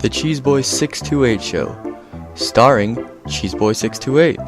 The Cheeseboy 628 Show, starring Cheeseboy 628.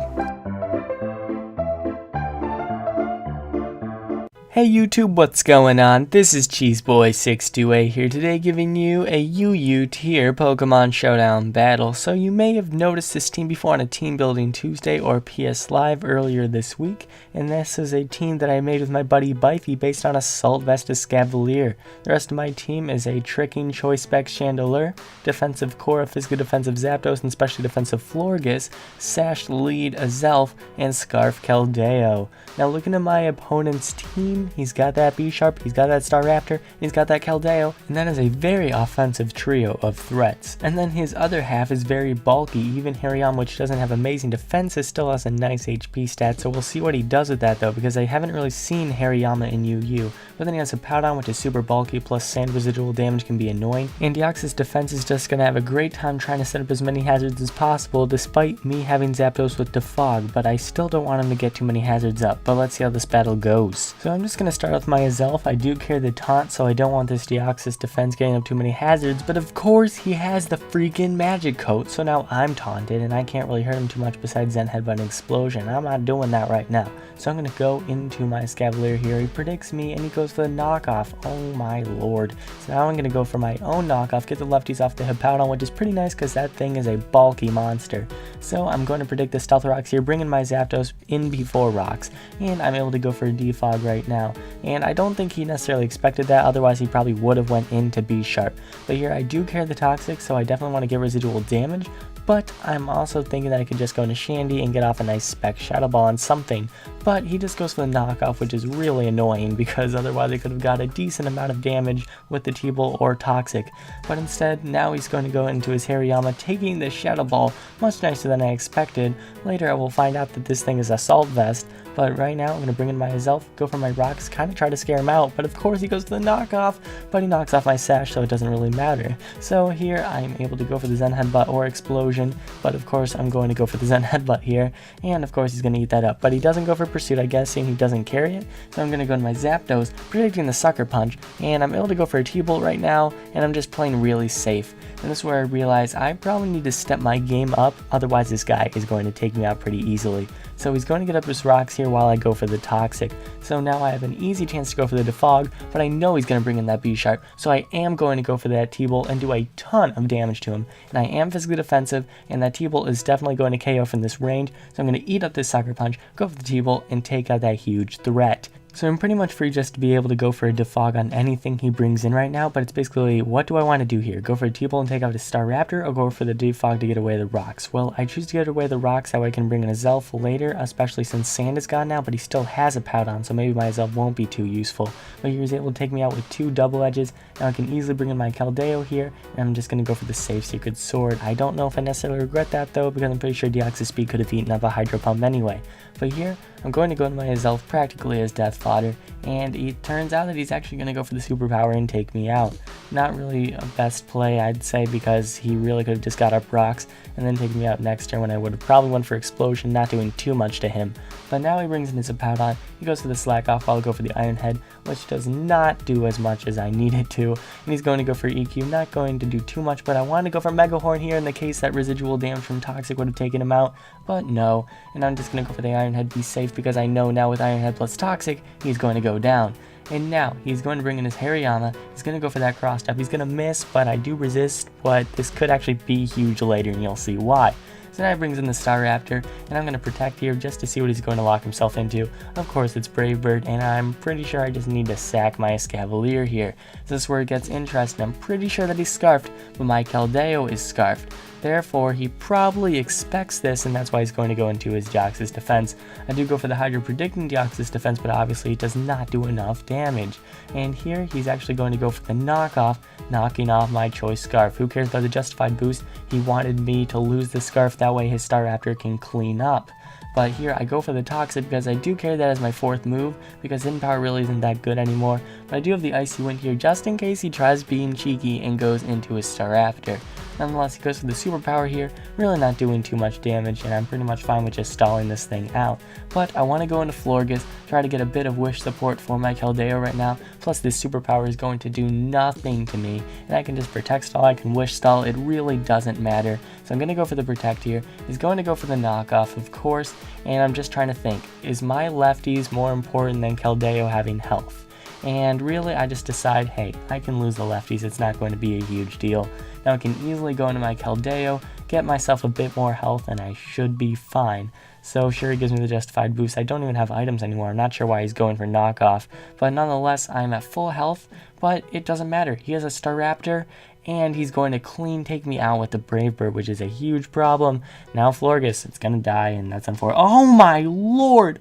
Hey YouTube, what's going on? This is Cheeseboy628 here today giving you a UU tier Pokemon Showdown battle. So you may have noticed this team before on a Team Building Tuesday or PS Live earlier this week, and this is a team that I made with my buddy Bifey based on Assault Vestus Cavalier. The rest of my team is a Tricking Choice Spec Chandelure, Defensive Cora, Physical Defensive Zapdos, and Specially Defensive Florges, Sash Lead Azelf, and Scarf Keldeo. Now looking at my opponent's team, he's got that B-Sharp, he's got that Staraptor, he's got that Keldeo, and that is a very offensive trio of threats. And then his other half is very bulky. Even Hariyama, which doesn't have amazing defenses, still has a nice HP stat, so we'll see what he does with that though, because I haven't really seen Hariyama in UU. But then he has a Powdon, which is super bulky, plus sand residual damage can be annoying, and Deoxys defense is just going to have a great time trying to set up as many hazards as possible, despite me having Zapdos with Defog, but I still don't want him to get too many hazards up. But let's see how this battle goes. So I'm just going to start with my Azelf. I do carry the taunt, so I don't want this Deoxys defense getting up too many hazards, but of course he has the freaking magic coat, so now I'm taunted and I can't really hurt him too much besides Zen Headbutt and Explosion. I'm not doing that right now. So I'm going to go into my Scavalier here. He predicts me and he goes for the knockoff. Oh my lord. So now I'm going to go for my own knockoff, get the lefties off the Hippowdon, which is pretty nice because that thing is a bulky monster. So I'm going to predict the Stealth Rocks here, bringing my Zapdos in before Rocks, and I'm able to go for a Defog right now. And I don't think he necessarily expected that, otherwise he probably would have went into B-Sharp. But here I do carry the Toxic, so I definitely want to get residual damage. But I'm also thinking that I could just go into Shandy and get off a nice Spec Shadow Ball on something. But he just goes for the knockoff, which is really annoying because otherwise I could have got a decent amount of damage with the T-Ball or Toxic. But instead, now he's going to go into his Hariyama, taking the Shadow Ball, much nicer than I expected. Later I will find out that this thing is Assault Vest, but right now I'm going to bring in my Azelf, go for my Rocks, kind of try to scare him out, but of course he goes to the knockoff, but he knocks off my Sash, so it doesn't really matter. So here I'm able to go for the Zen Headbutt or Explosion, but of course I'm going to go for the Zen Headbutt here, and of course he's going to eat that up. But he doesn't go for Pursuit, I guess, seeing he doesn't carry it, so I'm going to go to my Zapdos, predicting the Sucker Punch, and I'm able to go for a T-Bolt right now, and I'm just playing really safe. And this is where I realize I probably need to step my game up, otherwise this guy is going to take me out pretty easily. So he's going to get up his Rocks here while I go for the Toxic. So now I have an easy chance to go for the Defog, but I know he's going to bring in that B-Sharp, so I am going to go for that T-Bolt and do a ton of damage to him. And I am physically defensive, and that T-Bolt is definitely going to KO from this range, so I'm going to eat up this Sucker Punch, go for the T-Bolt, and take out that huge threat. So I'm pretty much free just to be able to go for a Defog on anything he brings in right now, but it's basically, what do I want to do here? Go for a T-Bolt and take out a Staraptor, or go for the Defog to get away the Rocks? Well, I choose to get away the Rocks, that way I can bring in a Azelf later, especially since Sand is gone now, but he still has a Powdon, so maybe my Azelf won't be too useful. But he was able to take me out with two double edges. Now I can easily bring in my Keldeo here, and I'm just going to go for the safe Secret Sword. I don't know if I necessarily regret that though, because I'm pretty sure Deoxys Speed could have eaten up a Hydro Pump anyway. But here, I'm going to go into my Azelf practically as death fodder, and it turns out that he's actually going to go for the superpower and take me out. Not really a best play, I'd say, because he really could have just got up Rocks and then taken me out next turn when I would have probably went for Explosion, not doing too much to him. But now he brings in his Powdon, he goes for the Slack Off, I'll go for the Iron Head, which does not do as much as I need it to, and he's going to go for EQ, not going to do too much, but I wanted to go for Mega Horn here in the case that residual damage from Toxic would have taken him out, but no, and I'm just going to go for the Iron Head, be safe, because I know now with Iron Head plus Toxic, he's going to go down. And now, he's going to bring in his Hariyama, he's going to go for that cross step, he's going to miss, but I do resist, but this could actually be huge later, and you'll see why. So now he brings in the Staraptor, and I'm going to protect here just to see what he's going to lock himself into. Of course, it's Brave Bird, and I'm pretty sure I just need to sack my Escavalier here. So this is where it gets interesting. I'm pretty sure that he's Scarfed, but my Keldeo is Scarfed. Therefore, he probably expects this, and that's why he's going to go into his Deoxys defense. I do go for the Hydro predicting Deoxys defense, but obviously it does not do enough damage. And here, he's actually going to go for the knockoff, knocking off my choice Scarf. Who cares about the justified boost? He wanted me to lose the Scarf, that way his Staraptor can clean up. But here I go for the Toxic because I do carry that as my fourth move, because Hidden Power really isn't that good anymore. But I do have the Icy Wind here just in case he tries being cheeky and goes into his Staraptor. Nonetheless, he goes for the superpower here, really not doing too much damage, and I'm pretty much fine with just stalling this thing out. But I want to go into Florges, try to get a bit of wish support for my Keldeo right now, plus this superpower is going to do nothing to me, and I can just protect stall, I can wish stall, it really doesn't matter. So I'm going to go for the protect here. He's going to go for the knockoff, of course, and I'm just trying to think, is my lefties more important than Keldeo having health? And really, I just decide, hey, I can lose the lefties, it's not going to be a huge deal. Now I can easily go into my Keldeo, get myself a bit more health, and I should be fine. So sure, he gives me the justified boost. I don't even have items anymore. I'm not sure why he's going for knockoff, but nonetheless, I'm at full health, but it doesn't matter. He has a Staraptor, and he's going to clean take me out with the Brave Bird, which is a huge problem. Now Florges, it's going to die, and that's unfortunate. Oh my lord!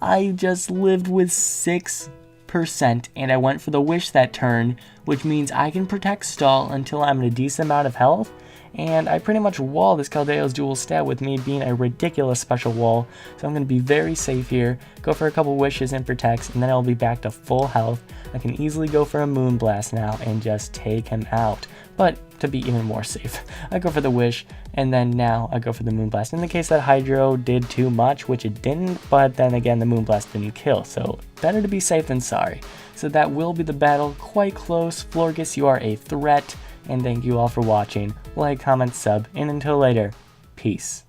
I just lived with 6%, and I went for the wish that turn, which means I can protect stall until I'm at a decent amount of health, and I pretty much wall this Keldeo's dual stat with me being a ridiculous special wall, so I'm going to be very safe here, go for a couple wishes and protects, and then I'll be back to full health. I can easily go for a Moonblast now and just take him out, but to be even more safe, I go for the wish, and then now I go for the Moonblast. In the case that Hydro did too much, which it didn't, but then again the Moonblast didn't kill, so better to be safe than sorry. So that will be the battle, quite close. Florges, you are a threat, and thank you all for watching. Like, comment, sub, and until later, peace.